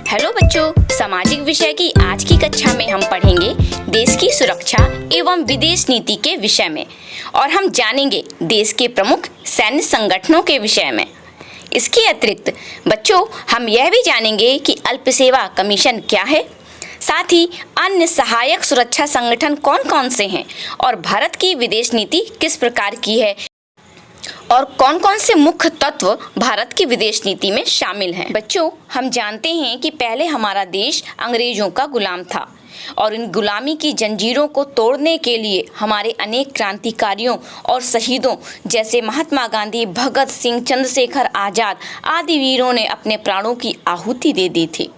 Hello बच्चों, सामाजिक विषय की आज की कक्षा में हम पढ़ेंगे देश की सुरक्षा एवं विदेश नीति के विषय में और हम जानेंगे देश के प्रमुख सैन्य संगठनों के विषय में। इसके अतिरिक्त बच्चों हम यह भी जानेंगे कि अल्प सेवा कमीशन क्या है, साथ ही अन्य सहायक सुरक्षा संगठन कौन कौन से हैं और भारत की विदेश नीति किस प्रकार की है और कौन कौन से मुख्य तत्व भारत की विदेश नीति में शामिल हैं। बच्चों हम जानते हैं कि पहले हमारा देश अंग्रेजों का गुलाम था और इन गुलामी की जंजीरों को तोड़ने के लिए हमारे अनेक क्रांतिकारियों और शहीदों जैसे महात्मा गांधी, भगत सिंह, चंद्रशेखर आजाद आदि वीरों ने अपने प्राणों की आहुति दे दी थी।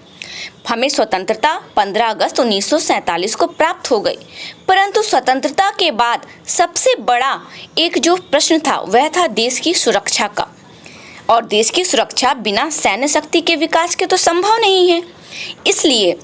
हमें स्वतंत्रता 15 अगस्त 1947 को प्राप्त हो गई, परंतु स्वतंत्रता के बाद सबसे बड़ा एक जो प्रश्न था वह था देश की सुरक्षा का। और देश की सुरक्षा बिना सैन्य शक्ति के विकास के तो संभव नहीं है। इसलिए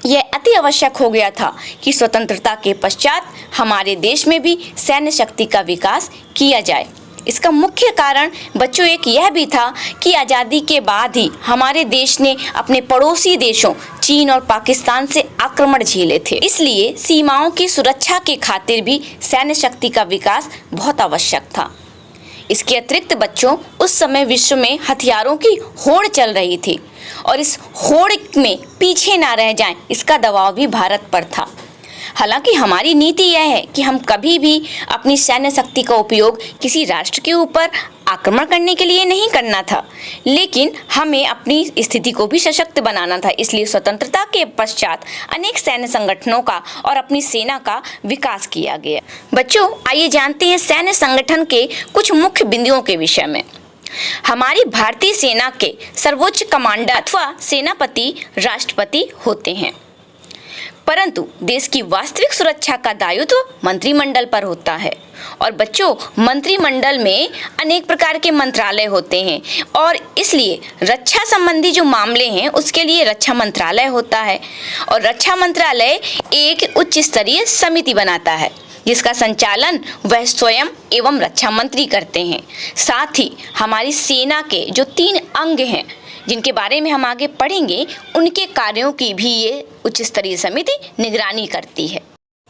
यह अति आवश्यक हो गया था कि स्वतंत्रता के पश्चात हमारे देश में भी सैन्य शक्ति का विकास किया जाए। इसका मुख्य कारण बच्चों एक यह भी था कि आज़ादी के बाद ही हमारे देश ने अपने पड़ोसी देशों चीन और पाकिस्तान से आक्रमण झेले थे। इसलिए सीमाओं की सुरक्षा के खातिर भी सैन्य शक्ति का विकास बहुत आवश्यक था। इसके अतिरिक्त बच्चों उस समय विश्व में हथियारों की होड़ चल रही थी और इस होड़ में पीछे ना रह जाएं, इसका दबाव भी भारत पर था। हालांकि हमारी नीति यह है कि हम कभी भी अपनी सैन्य शक्ति का उपयोग किसी राष्ट्र के ऊपर आक्रमण करने के लिए नहीं करना था, लेकिन हमें अपनी स्थिति को भी सशक्त बनाना था। इसलिए स्वतंत्रता के पश्चात अनेक सैन्य संगठनों का और अपनी सेना का विकास किया गया। बच्चों आइए जानते हैं सैन्य संगठन के कुछ मुख्य बिंदुओं के विषय में। हमारी भारतीय सेना के सर्वोच्च कमांडर अथवा सेनापति राष्ट्रपति होते हैं, परंतु देश की वास्तविक सुरक्षा का दायित्व मंत्रिमंडल पर होता है। और बच्चों मंत्रिमंडल में अनेक प्रकार के मंत्रालय होते हैं और इसलिए रक्षा संबंधी जो मामले हैं उसके लिए रक्षा मंत्रालय होता है और रक्षा मंत्रालय एक उच्च स्तरीय समिति बनाता है जिसका संचालन वह स्वयं एवं रक्षा मंत्री करते हैं। साथ ही हमारी सेना के जो 3 अंग हैं जिनके बारे में हम आगे पढ़ेंगे, उनके कार्यों की भी ये उच्च स्तरीय समिति निगरानी करती है।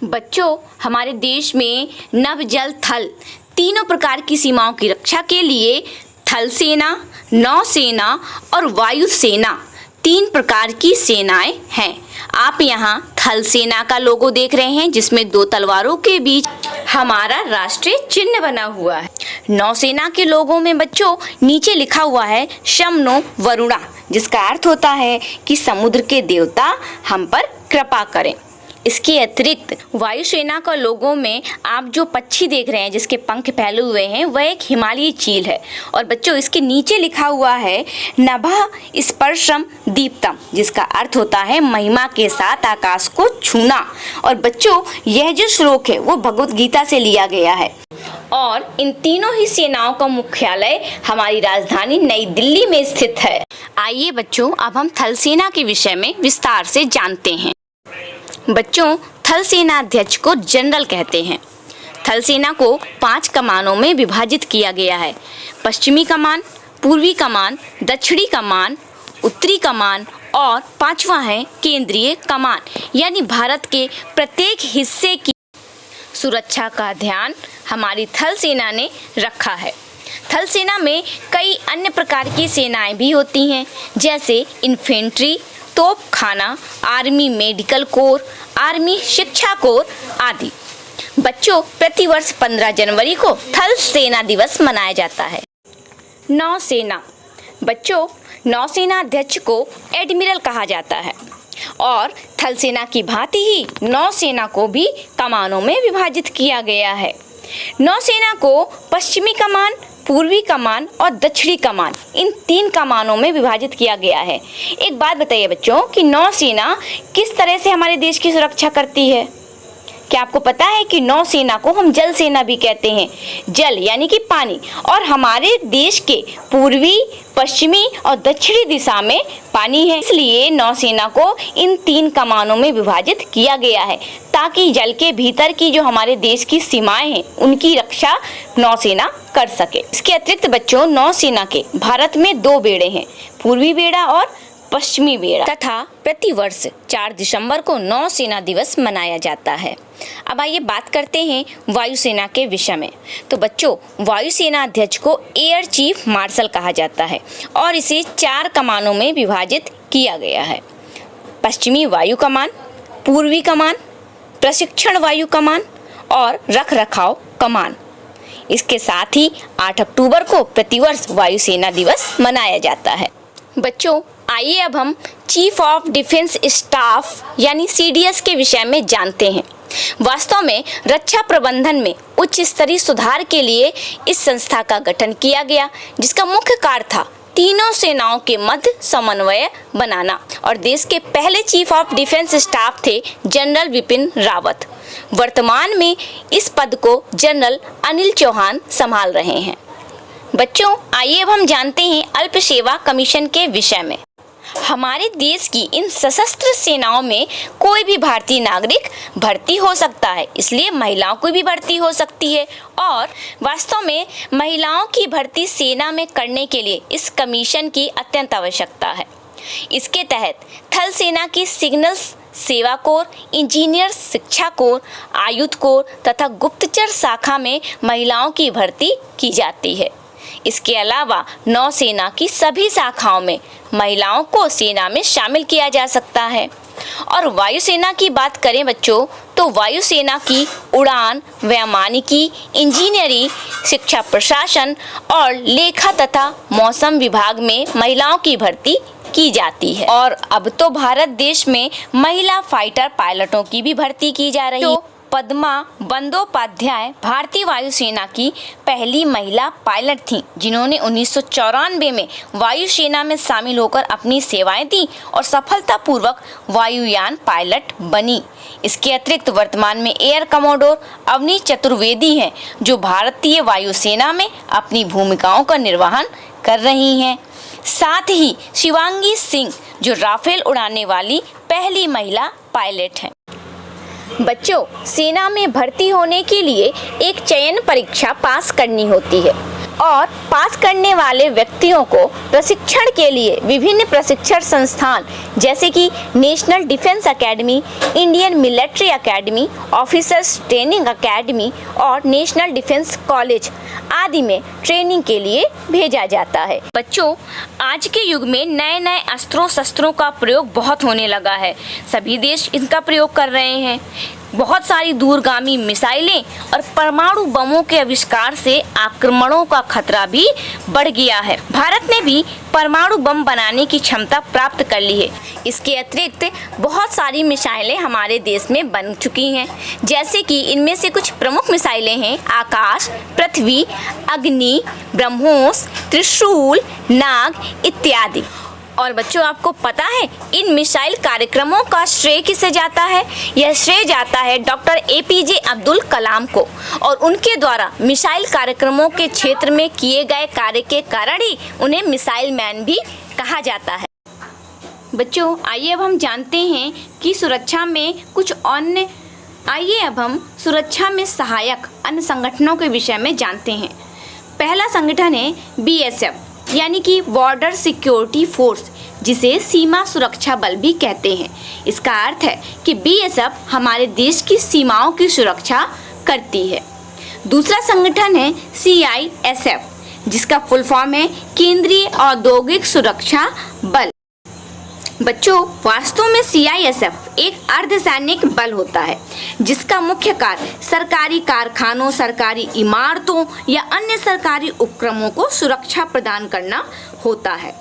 बच्चों हमारे देश में नभ, जल, थल तीनों प्रकार की सीमाओं की रक्षा के लिए थल सेना, नौसेना और वायु सेना 3 प्रकार की सेनाएं हैं। आप यहाँ थल सेना का लोगो देख रहे हैं जिसमें 2 तलवारों के बीच हमारा राष्ट्रीय चिन्ह बना हुआ है। नौसेना के लोगों में बच्चों नीचे लिखा हुआ है शम नो वरुणा, जिसका अर्थ होता है कि समुद्र के देवता हम पर कृपा करें। इसके अतिरिक्त वायुसेना का लोगों में आप जो पक्षी देख रहे हैं जिसके पंख फैले हुए हैं वह एक हिमालयी चील है और बच्चों इसके नीचे लिखा हुआ है नभः स्पर्शम दीप्तम, जिसका अर्थ होता है महिमा के साथ आकाश को छूना। और बच्चों यह जो श्लोक है वो भगवत गीता से लिया गया है और इन तीनों ही सेनाओं का मुख्यालय हमारी राजधानी नई दिल्ली में स्थित है। आइए बच्चों अब हम थल सेना के विषय में विस्तार से जानते हैं। बच्चों थल सेना अध्यक्ष को जनरल कहते हैं। थल सेना को 5 कमानों में विभाजित किया गया है। पश्चिमी कमान, पूर्वी कमान, दक्षिणी कमान, उत्तरी कमान और 5वां है केंद्रीय कमान। यानी भारत के प्रत्येक हिस्से की सुरक्षा का ध्यान हमारी थल सेना ने रखा है। थल सेना में कई अन्य प्रकार की सेनाएं भी होती हैं जैसे इन्फेंट्री, तोपखाना, आर्मी मेडिकल कोर, आर्मी शिक्षा कोर आदि। बच्चों प्रतिवर्ष 15 जनवरी को थल सेना दिवस मनाया जाता है। नौसेना, बच्चों नौसेना अध्यक्ष को एडमिरल कहा जाता है और थल सेना की भांति ही नौसेना को भी कमानों में विभाजित किया गया है। नौसेना को पश्चिमी कमान, पूर्वी कमान और दक्षिणी कमान इन 3 कमानों में विभाजित किया गया है। एक बात बताइए बच्चों कि नौसेना किस तरह से हमारे देश की सुरक्षा करती है? क्या आपको पता है कि नौसेना को हम जल सेना भी कहते हैं? जल यानी कि पानी, और हमारे देश के पूर्वी, पश्चिमी और दक्षिणी दिशा में पानी है। इसलिए नौसेना को इन 3 कमानों में विभाजित किया गया है ताकि जल के भीतर की जो हमारे देश की सीमाएं हैं उनकी रक्षा नौसेना कर सके। इसके अतिरिक्त बच्चों नौसेना के भारत में 2 बेड़े हैं, पूर्वी बेड़ा और पश्चिमी बेड़ा तथा प्रतिवर्ष 4 दिसंबर को नौसेना दिवस मनाया जाता है। अब आइए बात करते हैं वायुसेना के विषय में। तो बच्चों, वायुसेना अध्यक्ष को एयर चीफ मार्शल कहा जाता है और इसे 4 कमानों में विभाजित किया गया है। पश्चिमी वायु कमान, पूर्वी कमान, प्रशिक्षण वायु कमान और रखरखाव कमान। इसके साथ ही 8 अक्टूबर को प्रतिवर्ष वायुसेना दिवस मनाया जाता है। बच्चों, आइए अब हम चीफ ऑफ डिफेंस स्टाफ यानी CDS के विषय में जानते हैं। वास्तव में रक्षा प्रबंधन में उच्च स्तरीय सुधार के लिए इस संस्था का गठन किया गया, जिसका मुख्य कार्य था तीनों सेनाओं के मध्य समन्वय बनाना। और देश के पहले चीफ ऑफ डिफेंस स्टाफ थे जनरल विपिन रावत। वर्तमान में इस पद को जनरल अनिल चौहान संभाल रहे हैं। बच्चों, आइए अब हम जानते हैं अल्प सेवा कमीशन के विषय में। हमारे देश की इन सशस्त्र सेनाओं में कोई भी भारतीय नागरिक भर्ती हो सकता है, इसलिए महिलाओं की भी भर्ती हो सकती है। और वास्तव में महिलाओं की भर्ती सेना में करने के लिए इस कमीशन की अत्यंत आवश्यकता है। इसके तहत थल सेना की सिग्नल सेवा कोर, इंजीनियर शिक्षा कोर, आयुध कोर तथा गुप्तचर शाखा में महिलाओं की भर्ती की जाती है। इसके अलावा नौसेना की सभी शाखाओं में महिलाओं को सेना में शामिल किया जा सकता है। और वायुसेना की बात करें बच्चों, तो वायुसेना की उड़ान, वैमानिकी, इंजीनियरिंग, शिक्षा प्रशासन और लेखा तथा मौसम विभाग में महिलाओं की भर्ती की जाती है। और अब तो भारत देश में महिला फाइटर पायलटों की भी भर्ती की जा रही है। पद्मा बंदोपाध्याय भारतीय वायुसेना की पहली महिला पायलट थीं, जिन्होंने 1994 में वायुसेना में शामिल होकर अपनी सेवाएं दी और सफलतापूर्वक वायुयान पायलट बनी। इसके अतिरिक्त वर्तमान में एयर कमोडोर अवनी चतुर्वेदी हैं, जो भारतीय वायुसेना में अपनी भूमिकाओं का निर्वहन कर रही हैं। साथ ही शिवांगी सिंह, जो राफेल उड़ाने वाली पहली महिला पायलट हैं। बच्चों, सेना में भर्ती होने के लिए एक चयन परीक्षा पास करनी होती है और पास करने वाले व्यक्तियों को प्रशिक्षण के लिए विभिन्न प्रशिक्षण संस्थान जैसे कि national defence academy, Indian military academy, officers training academy और नेशनल डिफेंस कॉलेज आदि में ट्रेनिंग के लिए भेजा जाता है। बच्चों, आज के युग में नए नए अस्त्रों शस्त्रों का प्रयोग बहुत होने लगा है। सभी देश इनका प्रयोग कर रहे हैं। बहुत सारी दूरगामी मिसाइलें और परमाणु बमों के आविष्कार से आक्रमणों का खतरा भी बढ़ गया है। भारत ने भी परमाणु बम बनाने की क्षमता प्राप्त कर ली है। इसके अतिरिक्त बहुत सारी मिसाइलें हमारे देश में बन चुकी हैं, जैसे कि इनमें से कुछ प्रमुख मिसाइलें हैं आकाश, पृथ्वी, अग्नि, ब्रह्मोस, त्रिशूल, नाग इत्यादि। और बच्चों, आपको पता है इन मिसाइल कार्यक्रमों का श्रेय किसे जाता है? यह श्रेय जाता है डॉक्टर APJ अब्दुल कलाम को, और उनके द्वारा मिसाइल कार्यक्रमों के क्षेत्र में किए गए कार्य के कारण ही उन्हें मिसाइल मैन भी कहा जाता है। बच्चों, आइए अब हम जानते हैं कि सुरक्षा में सहायक अन्य संगठनों के विषय में जानते हैं। पहला संगठन है BSF यानी कि बॉर्डर सिक्योरिटी फोर्स, जिसे सीमा सुरक्षा बल भी कहते हैं। इसका अर्थ है कि BSF हमारे देश की सीमाओं की सुरक्षा करती है। दूसरा संगठन है CISF, जिसका फुल फॉर्म है केंद्रीय औद्योगिक सुरक्षा बल। बच्चों, वास्तव में CISF एक अर्धसैनिक बल होता है, जिसका मुख्य कार्य सरकारी कारखानों, सरकारी इमारतों या अन्य सरकारी उपक्रमों को सुरक्षा प्रदान करना होता है।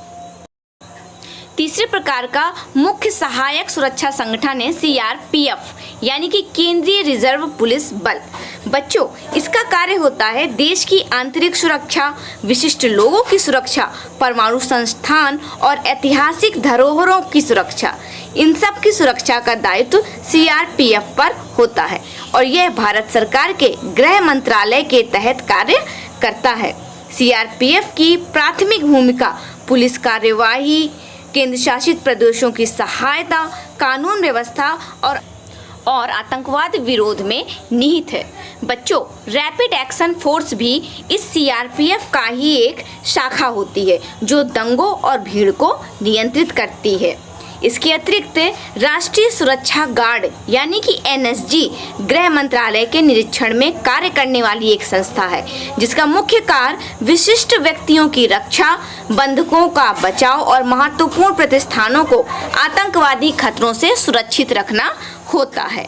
तीसरे प्रकार का मुख्य सहायक सुरक्षा संगठन है CRPF यानी कि केंद्रीय रिजर्व पुलिस बल। बच्चों, इसका कार्य होता है देश की आंतरिक सुरक्षा, विशिष्ट लोगों की सुरक्षा, परमाणु संस्थान और ऐतिहासिक धरोहरों की सुरक्षा। इन सब की सुरक्षा का दायित्व CRPF पर होता है और यह भारत सरकार के गृह मंत्रालय के तहत कार्य करता है। CRPF की प्राथमिक भूमिका पुलिस कार्यवाही, केंद्र शासित प्रदेशों की सहायता, कानून व्यवस्था और आतंकवाद विरोध में निहित है। बच्चों, रैपिड एक्शन फोर्स भी इस सीआरपीएफ का ही एक शाखा होती है जो दंगों और भीड़ को नियंत्रित करती है। इसके अतिरिक्त राष्ट्रीय सुरक्षा गार्ड यानी कि एनएसजी गृह मंत्रालय के निरीक्षण में कार्य करने वाली एक संस्था है, जिसका मुख्य कार्य विशिष्ट व्यक्तियों की रक्षा, बंधकों का बचाव और महत्वपूर्ण प्रतिष्ठानों को आतंकवादी खतरों से सुरक्षित रखना होता है।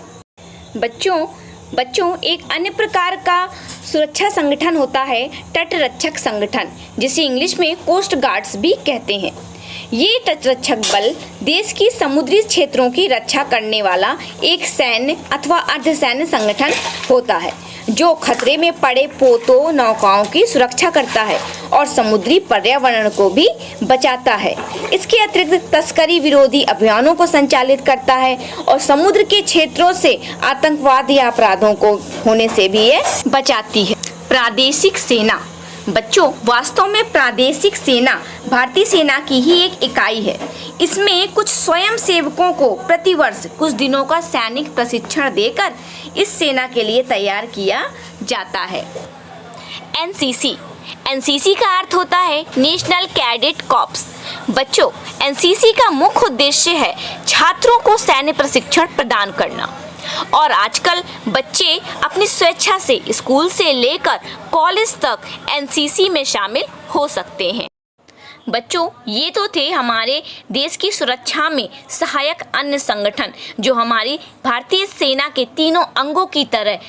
बच्चों एक अन्य प्रकार का सुरक्षा संगठन होता है तटरक्षक संगठन, जिसे इंग्लिश में कोस्ट गार्ड्स भी कहते हैं। ये तटरक्षक बल देश की समुद्री क्षेत्रों की रक्षा करने वाला एक सैन्य अथवा अर्धसैन्य संगठन होता है जो खतरे में पड़े पोतों नौकाओं की सुरक्षा करता है और समुद्री पर्यावरण को भी बचाता है। इसके अतिरिक्त तस्करी विरोधी अभियानों को संचालित करता है और समुद्र के क्षेत्रों से आतंकवाद या अपराधों को होने से भी ये बचाती है। प्रादेशिक सेना। बच्चों, वास्तव में प्रादेशिक सेना भारतीय सेना की ही एक इकाई है। इसमें कुछ स्वयं सेवकों को प्रतिवर्ष कुछ दिनों का सैनिक प्रशिक्षण देकर इस सेना के लिए तैयार किया जाता है। एनसीसी का अर्थ होता है नेशनल कैडेट कॉर्प्स। बच्चों, एनसीसी का मुख्य उद्देश्य है छात्रों को सैन्य प्रशिक्षण प्रदान करना और आजकल बच्चे अपनी स्वेच्छा से स्कूल से लेकर कॉलेज तक एनसीसी में शामिल हो सकते हैं। बच्चों, ये तो थे हमारे देश की सुरक्षा में सहायक अन्य संगठन जो हमारी भारतीय सेना के तीनों अंगों की तरह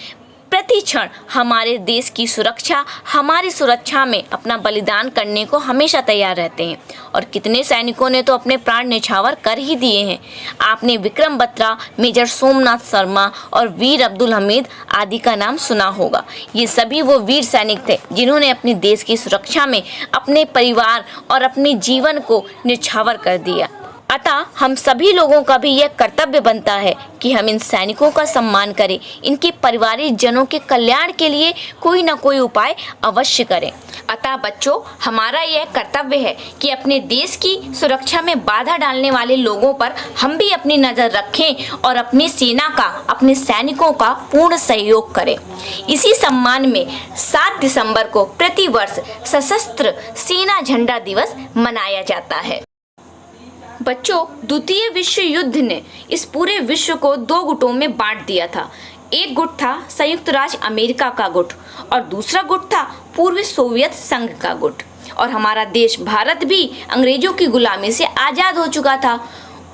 प्रति क्षण हमारे देश की सुरक्षा, हमारी सुरक्षा में अपना बलिदान करने को हमेशा तैयार रहते हैं। और कितने सैनिकों ने तो अपने प्राण न्यौछावर कर ही दिए हैं। आपने विक्रम बत्रा, मेजर सोमनाथ शर्मा और वीर अब्दुल हमीद आदि का नाम सुना होगा। ये सभी वो वीर सैनिक थे जिन्होंने अपने देश की सुरक्षा में अपने परिवार और अपने जीवन को न्यौछावर कर दिया। अतः हम सभी लोगों का भी यह कर्तव्य बनता है कि हम इन सैनिकों का सम्मान करें, इनके परिवारिक जनों के कल्याण के लिए कोई न कोई उपाय अवश्य करें। अतः बच्चों, हमारा यह कर्तव्य है कि अपने देश की सुरक्षा में बाधा डालने वाले लोगों पर हम भी अपनी नज़र रखें और अपनी सेना का, अपने सैनिकों का पूर्ण सहयोग करें। इसी सम्मान में 7 दिसंबर को प्रतिवर्ष सशस्त्र सेना झंडा दिवस मनाया जाता है। बच्चों, द्वितीय विश्व युद्ध ने इस पूरे विश्व को 2 गुटों में बांट दिया था। एक गुट था संयुक्त राज्य अमेरिका का गुट और दूसरा गुट था पूर्वी सोवियत संघ का गुट। और हमारा देश भारत भी अंग्रेजों की गुलामी से आज़ाद हो चुका था।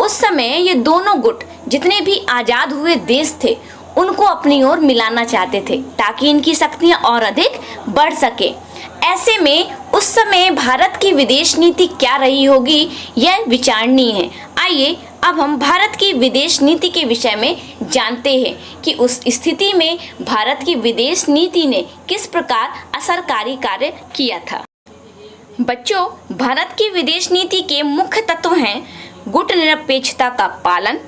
उस समय ये दोनों गुट जितने भी आज़ाद हुए देश थे उनको अपनी ओर मिलाना चाहते थे ताकि इनकी शक्तियाँ और अधिक बढ़ सके। ऐसे में उस समय भारत की विदेश नीति क्या रही होगी, यह विचारणीय है। आइए अब हम भारत की विदेश नीति के विषय में जानते हैं कि उस स्थिति में भारत की विदेश नीति ने किस प्रकार असरकारी कार्य किया था। बच्चों, भारत की विदेश नीति के मुख्य तत्व हैं गुट निरपेक्षता का पालन,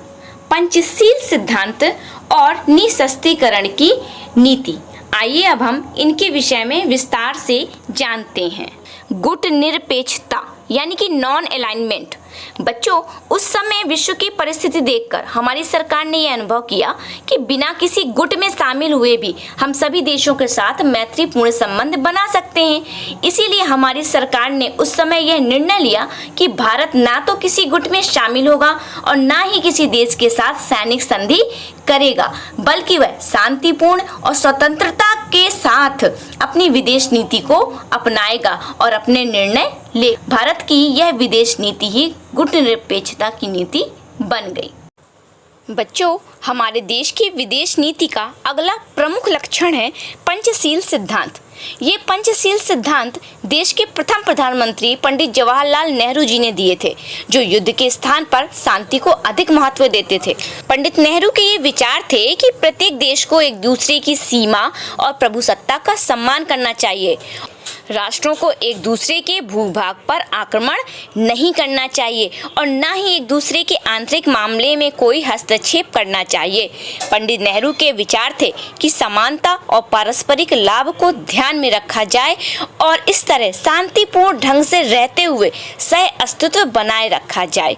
पंचशील सिद्धांत और निःशस्त्रीकरण की नीति। आइए अब हम इनके विषय में विस्तार से जानते हैं। गुट निरपेक्षता यानी कि नॉन अलाइनमेंट। बच्चों, उस समय विश्व की परिस्थिति देखकर हमारी सरकार ने यह अनुभव किया कि बिना किसी गुट में शामिल हुए भी हम सभी देशों के साथ मैत्रीपूर्ण संबंध बना सकते हैं। इसीलिए हमारी सरकार ने उस समय यह निर्णय लिया कि भारत ना तो किसी गुट में शामिल होगा और ना ही किसी देश के साथ सैनिक संधि करेगा, बल्कि वह शांतिपूर्ण और स्वतंत्रता के साथ अपनी विदेश नीति को अपनाएगा और अपने निर्णय ले। भारत की यह विदेश नीति ही गुट निरपेक्षता की नीति बन गई। बच्चों, हमारे देश की विदेश नीति का अगला प्रमुख लक्षण है पंचशील सिद्धांत। ये पंचशील सिद्धांत देश के प्रथम प्रधानमंत्री पंडित जवाहरलाल नेहरू जी ने दिए थे, जो युद्ध के स्थान पर शांति को अधिक महत्व देते थे। पंडित नेहरू के ये विचार थे कि प्रत्येक देश को एक दूसरे की सीमा और प्रभुसत्ता का सम्मान करना चाहिए। राष्ट्रों को एक दूसरे के भूभाग पर आक्रमण नहीं करना चाहिए और न ही एक दूसरे के आंतरिक मामले में कोई हस्तक्षेप करना चाहिए। पंडित नेहरू के विचार थे कि समानता और पारस्परिक लाभ को ध्यान में रखा जाए और इस तरह शांतिपूर्ण ढंग से रहते हुए सह अस्तित्व बनाए रखा जाए।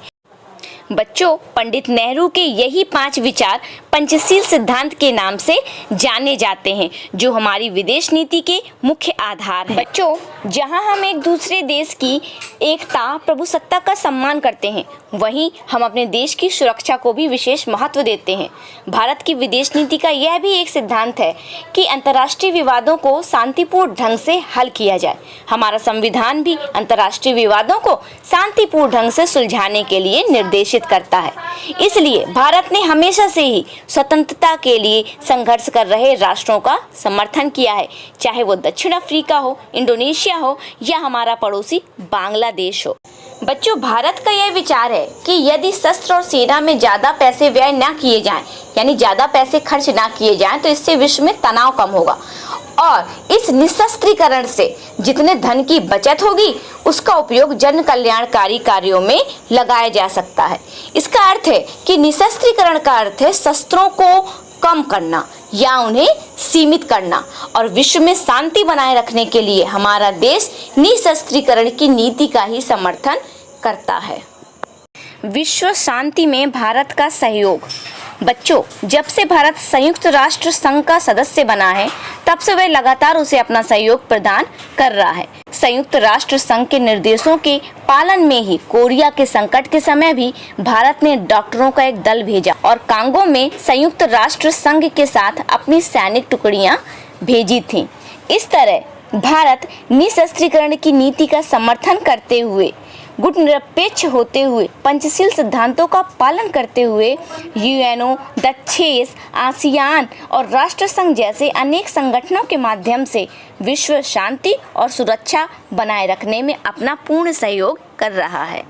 बच्चों, पंडित नेहरू के यही 5 विचार पंचशील सिद्धांत के नाम से जाने जाते हैं, जो हमारी विदेश नीति के मुख्य आधार हैं। बच्चों, जहां हम एक दूसरे देश की एकता, प्रभुसत्ता का सम्मान करते हैं, वहीं हम अपने देश की सुरक्षा को भी विशेष महत्व देते हैं। भारत की विदेश नीति का यह भी एक सिद्धांत है कि अंतर्राष्ट्रीय विवादों को शांतिपूर्ण ढंग से हल किया जाए। हमारा संविधान भी अंतर्राष्ट्रीय विवादों को शांतिपूर्ण ढंग से सुलझाने के लिए निर्देशित करता है। इसलिए भारत ने हमेशा से ही स्वतंत्रता के लिए संघर्ष कर रहे राष्ट्रों का समर्थन किया है, चाहे वो दक्षिण अफ्रीका हो, इंडोनेशिया हो या हमारा पड़ोसी बांग्लादेश हो। बच्चों, भारत का यह विचार है कि यदि शस्त्र और सेना में ज़्यादा पैसे व्यय न किए जाएं, यानी ज़्यादा पैसे खर्च ना किए जाएं, तो इससे विश्व में तनाव कम होगा और इस निशस्त्रीकरण से जितने धन की बचत होगी उसका उपयोग जन कल्याणकारी कार्यों में लगाया जा सकता है। इसका अर्थ है कि निशस्त्रीकरण का अर्थ है शस्त्रों को कम करना या उन्हें सीमित करना, और विश्व में शांति बनाए रखने के लिए हमारा देश निशस्त्रीकरण की नीति का ही समर्थन करता है। विश्व शांति में भारत का सहयोग। बच्चों, जब से भारत संयुक्त राष्ट्र संघ का सदस्य बना है, तब से वह लगातार उसे अपना सहयोग प्रदान कर रहा है। संयुक्त राष्ट्र संघ के निर्देशों के पालन में ही कोरिया के संकट के समय भी भारत ने डॉक्टरों का एक दल भेजा और कांगो में संयुक्त राष्ट्र संघ के साथ अपनी सैनिक टुकड़ियां भेजी थीं। इस तरह भारत निशस्त्रीकरण की नीति का समर्थन करते हुए, गुटनिरपेक्ष होते हुए, पंचशील सिद्धांतों का पालन करते हुए यूएनओ, दक्षेस, आसियान और राष्ट्र संघ जैसे अनेक संगठनों के माध्यम से विश्व शांति और सुरक्षा बनाए रखने में अपना पूर्ण सहयोग कर रहा है।